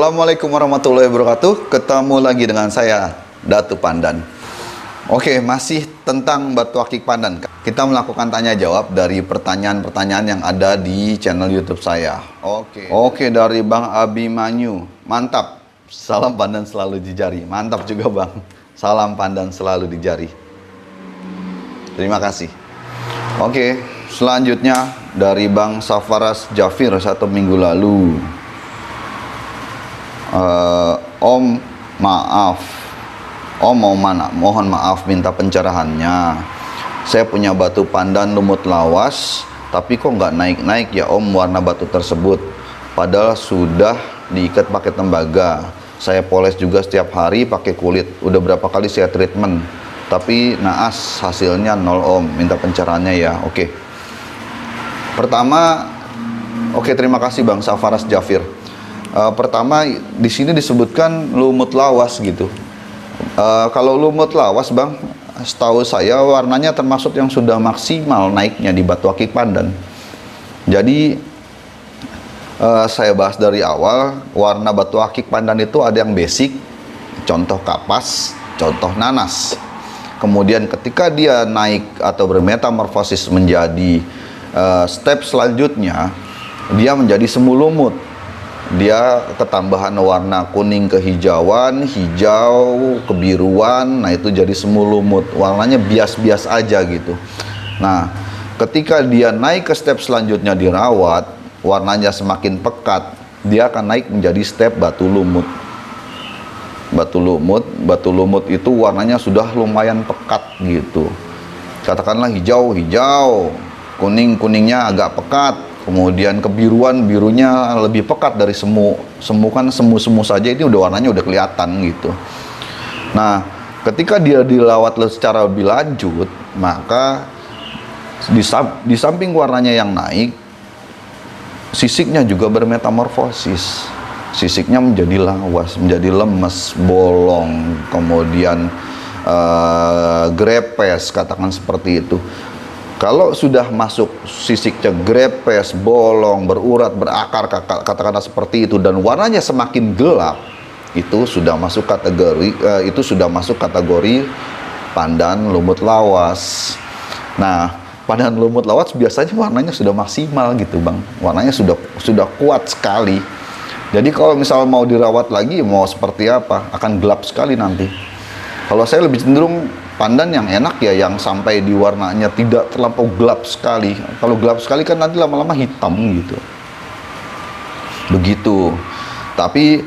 Assalamualaikum warahmatullahi wabarakatuh. Ketemu lagi dengan saya, Datu Pandan. Oke, masih tentang batu akik pandan. Kita melakukan tanya jawab dari pertanyaan-pertanyaan yang ada di channel YouTube saya. Oke, dari Bang Abimanyu. Mantap. Salam pandan selalu di jari. Mantap juga, Bang. Salam pandan selalu di jari. Terima kasih. Oke, selanjutnya dari Bang Safaras Jafir 1 minggu lalu. Om mohon maaf minta pencerahannya. Saya punya batu pandan lumut lawas, tapi kok nggak naik-naik ya Om warna batu tersebut. Padahal sudah diikat pakai tembaga. Saya poles juga setiap hari pakai kulit. Udah berapa kali saya treatment, tapi naas hasilnya nol Om. Minta pencerahannya ya. Pertama, terima kasih Bang Safaras Jafir. Pertama di sini disebutkan lumut lawas gitu. Kalau lumut lawas Bang, setahu saya warnanya termasuk yang sudah maksimal naiknya di batu akik pandan. Jadi saya bahas dari awal, warna batu akik pandan itu ada yang basic, contoh kapas, contoh nanas. Kemudian ketika dia naik atau bermetamorfosis menjadi step selanjutnya, dia menjadi semu lumut. Dia ketambahan warna kuning kehijauan, hijau, kebiruan, nah itu jadi semu lumut. Warnanya bias-bias aja gitu. Nah, ketika dia naik ke step selanjutnya dirawat, warnanya semakin pekat, dia akan naik menjadi step batu lumut. Batu lumut itu warnanya sudah lumayan pekat gitu. Katakanlah hijau, kuningnya agak pekat. Kemudian kebiruan, birunya lebih pekat dari semu. Semu kan semu saja ini udah warnanya udah kelihatan gitu. Nah, ketika dia dilawat secara lebih lanjut, maka di samping warnanya yang naik, sisiknya juga bermetamorfosis. Sisiknya menjadi lawas, menjadi lemes, bolong, kemudian grepes, katakan seperti itu. Kalau sudah masuk sisiknya grepes, bolong, berurat, berakar, katakanlah seperti itu, dan warnanya semakin gelap, itu sudah masuk kategori pandan lumut lawas. Nah, pandan lumut lawas biasanya warnanya sudah maksimal gitu Bang, warnanya sudah kuat sekali. Jadi kalau misal mau dirawat lagi, mau seperti apa, akan gelap sekali nanti. Kalau saya lebih cenderung pandan yang enak ya, yang sampai di warnanya tidak terlampau gelap sekali. Kalau gelap sekali kan nanti lama-lama hitam gitu. Begitu. Tapi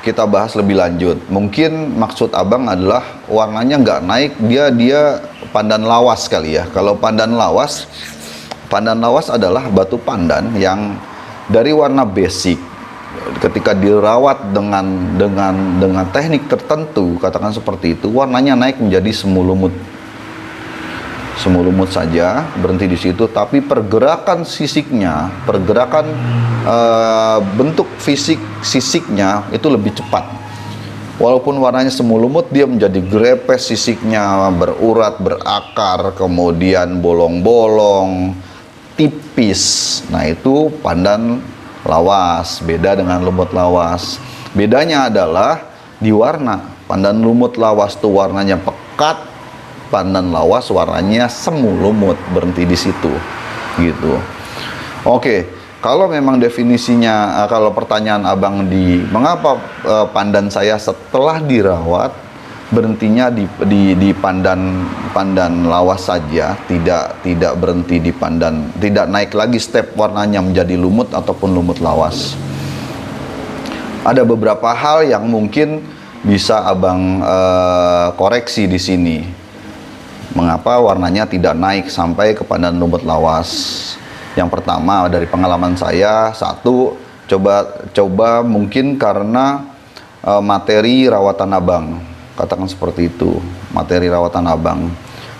kita bahas lebih lanjut. Mungkin maksud abang adalah warnanya nggak naik, dia pandan lawas kali ya. Kalau pandan lawas adalah batu pandan yang dari warna basic. Ketika dirawat dengan teknik tertentu, katakan seperti itu, warnanya naik menjadi semu lumut. Semu lumut saja, berhenti di situ, tapi pergerakan sisiknya, bentuk fisik sisiknya itu lebih cepat. Walaupun warnanya semu lumut, dia menjadi grepes, sisiknya berurat, berakar, kemudian bolong-bolong, tipis. Nah, itu pandan lawas, beda dengan lumut lawas. Bedanya adalah di warna. Pandan lumut lawas tuh warnanya pekat, pandan lawas warnanya semu lumut, berhenti di situ gitu. Kalau memang definisinya, kalau pertanyaan abang mengapa pandan saya setelah dirawat berhentinya di pandan lawas saja, tidak berhenti di pandan, tidak naik lagi step warnanya menjadi lumut ataupun lumut lawas. Ada beberapa hal yang mungkin bisa abang koreksi di sini. Mengapa warnanya tidak naik sampai ke pandan lumut lawas? Yang pertama dari pengalaman saya, coba mungkin karena materi rawatan abang. Katakan seperti itu, materi rawatan abang.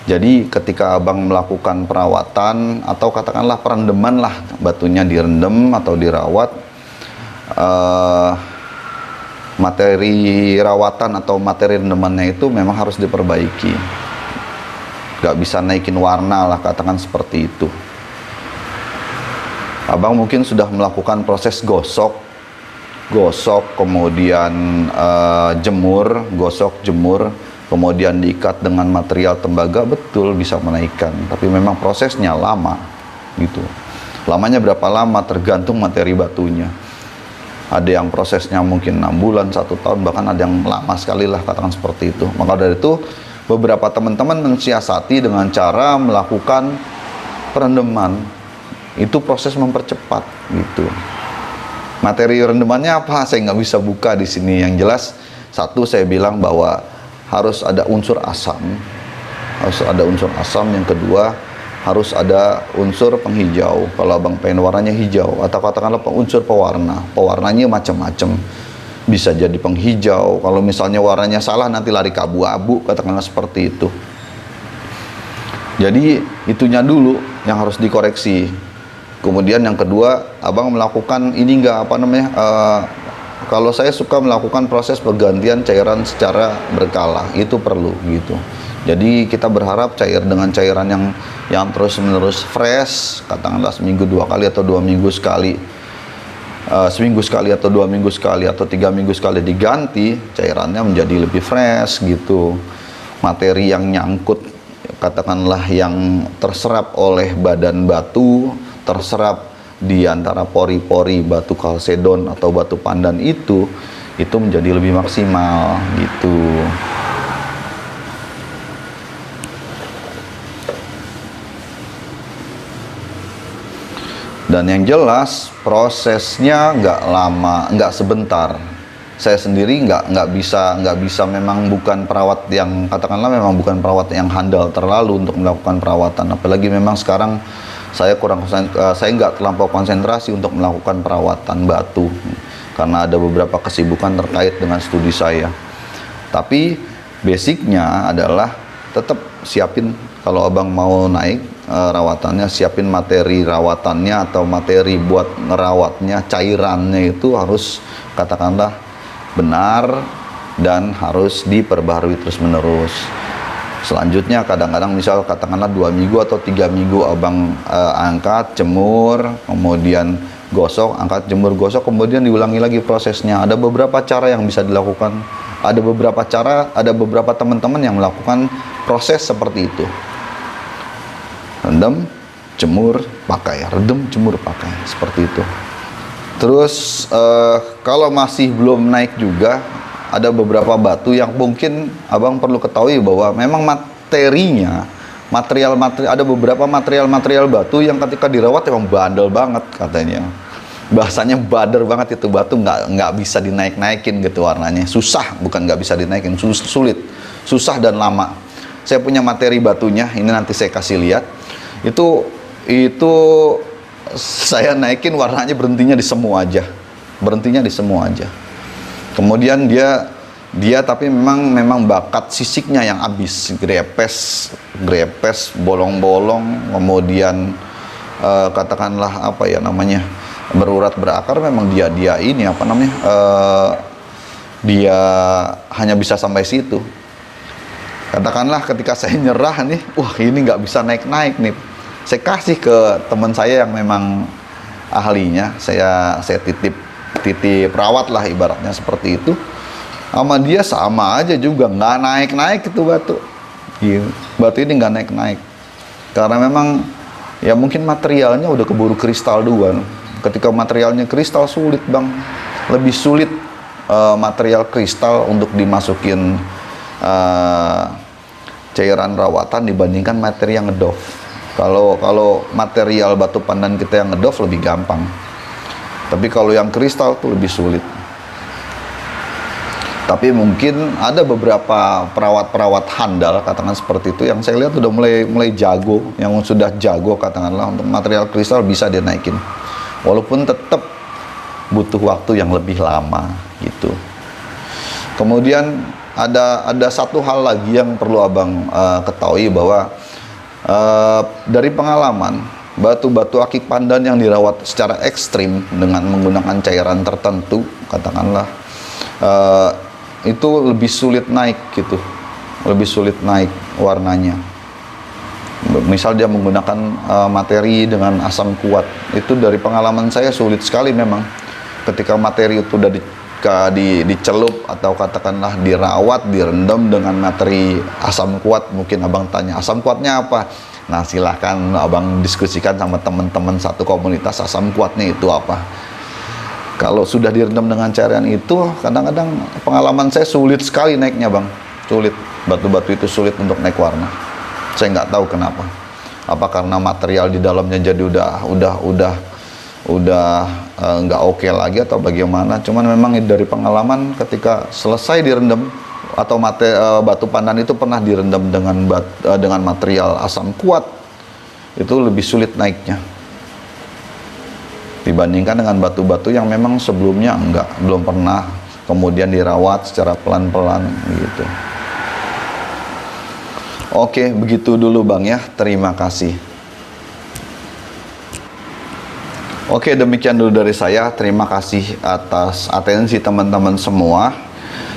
Jadi ketika abang melakukan perawatan atau katakanlah perendeman lah, batunya direndam atau dirawat, materi rawatan atau materi rendemannya itu memang harus diperbaiki. Gak bisa naikin warna lah, katakan seperti itu. Abang mungkin sudah melakukan proses gosok gosok, kemudian jemur, gosok, jemur, kemudian diikat dengan material tembaga, betul bisa menaikkan. Tapi memang prosesnya lama gitu. Lamanya berapa lama tergantung materi batunya. Ada yang prosesnya mungkin 6 bulan, 1 tahun, bahkan ada yang lama sekali lah, katakan seperti itu. Maka dari itu beberapa teman-teman mensiasati dengan cara melakukan perendaman. Itu proses mempercepat gitu. Materi rendamannya apa? Saya nggak bisa buka di sini. Yang jelas, satu saya bilang bahwa harus ada unsur asam. Harus ada unsur asam. Yang kedua, harus ada unsur penghijau. Kalau abang pengen warnanya hijau, atau katakanlah unsur pewarna. Pewarnanya macam-macam. Bisa jadi penghijau. Kalau misalnya warnanya salah, nanti lari ke abu-abu, katakanlah seperti itu. Jadi itunya dulu yang harus dikoreksi. Kemudian yang kedua, abang melakukan ini enggak kalau saya suka melakukan proses pergantian cairan secara berkala, itu perlu gitu. Jadi kita berharap dengan cairan yang terus-menerus fresh, katakanlah seminggu 2 kali atau 2 minggu sekali, seminggu sekali atau 2 minggu sekali atau 3 minggu sekali diganti, cairannya menjadi lebih fresh gitu. Materi yang nyangkut, katakanlah yang terserap oleh badan batu, terserap di antara pori-pori batu kalsedon atau batu pandan itu menjadi lebih maksimal gitu. Dan yang jelas prosesnya nggak lama, nggak sebentar. Saya sendiri nggak bisa, memang bukan perawat yang, katakanlah memang bukan perawat yang handal terlalu untuk melakukan perawatan. Apalagi memang sekarang saya nggak terlampau konsentrasi untuk melakukan perawatan batu karena ada beberapa kesibukan terkait dengan studi saya. Tapi basicnya adalah tetap siapin, kalau abang mau naik rawatannya, siapin materi rawatannya atau materi buat ngerawatnya, cairannya itu harus katakanlah benar dan harus diperbarui terus menerus. Selanjutnya kadang-kadang misal katakanlah 2 minggu atau 3 minggu abang angkat, jemur, kemudian gosok, angkat, jemur, gosok, kemudian diulangi lagi prosesnya. Ada beberapa cara yang bisa dilakukan, ada beberapa teman-teman yang melakukan proses seperti itu. Rendam, jemur, pakai, rendam, jemur, pakai, seperti itu. Terus kalau masih belum naik juga, ada beberapa batu yang mungkin abang perlu ketahui bahwa memang ada beberapa material batu yang ketika dirawat emang bandel banget katanya. Bahasanya bader banget itu batu, nggak bisa dinaik-naikin gitu warnanya. Susah, bukan nggak bisa dinaikin, sulit, susah dan lama. Saya punya materi batunya, ini nanti saya kasih lihat. Itu saya naikin warnanya berhentinya di semu aja. Kemudian dia tapi memang bakat sisiknya yang habis, grepes, bolong-bolong, kemudian katakanlah berurat berakar, memang dia hanya bisa sampai situ. Katakanlah ketika saya nyerah nih, wah ini nggak bisa naik nih, saya kasih ke teman saya yang memang ahlinya, saya titip perawat lah ibaratnya seperti itu. Sama dia sama aja juga, nggak naik itu batu. Batu ini nggak naik karena memang ya mungkin materialnya udah keburu kristal duluan. Ketika materialnya kristal sulit bang, lebih sulit material kristal untuk dimasukin cairan rawatan dibandingkan materi yang ngedof. Kalau material batu pandan kita yang ngedof lebih gampang. Tapi kalau yang kristal tuh lebih sulit. Tapi mungkin ada beberapa perawat-perawat handal, katakan seperti itu, yang saya lihat udah mulai jago, yang sudah jago katakanlah untuk material kristal bisa dinaikin. Walaupun tetap butuh waktu yang lebih lama gitu. Kemudian ada satu hal lagi yang perlu abang ketahui bahwa dari pengalaman, batu-batu akik pandan yang dirawat secara ekstrim dengan menggunakan cairan tertentu, katakanlah itu lebih sulit naik gitu, lebih sulit naik warnanya. Misal dia menggunakan materi dengan asam kuat, itu dari pengalaman saya sulit sekali memang. ketika materi itu udah dicelup atau katakanlah dirawat, direndam dengan materi asam kuat. Mungkin abang tanya, asam kuatnya apa? Nah, silahkan abang diskusikan sama teman-teman satu komunitas, asam kuatnya itu apa. Kalau sudah direndam dengan cairan itu, kadang-kadang pengalaman saya sulit sekali naiknya, bang. Sulit, batu-batu itu sulit untuk naik warna. Saya nggak tahu kenapa. Apa karena material di dalamnya jadi udah nggak oke lagi atau bagaimana. Cuman memang dari pengalaman ketika selesai direndam atau batu pandan itu pernah direndam dengan material asam kuat, itu lebih sulit naiknya dibandingkan dengan batu-batu yang memang sebelumnya belum pernah, kemudian dirawat secara pelan-pelan gitu. Oke, begitu dulu bang ya, terima kasih. Oke, demikian dulu dari saya. Terima kasih atas atensi teman-teman semua.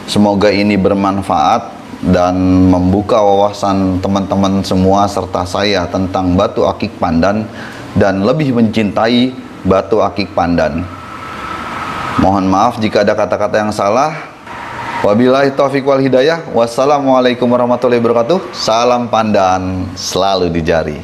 Semoga ini bermanfaat dan membuka wawasan teman-teman semua serta saya tentang batu akik pandan dan lebih mencintai batu akik pandan. Mohon maaf jika ada kata-kata yang salah. Wabillahi taufiq wal hidayah. Wassalamualaikum warahmatullahi wabarakatuh. Salam pandan selalu di jari.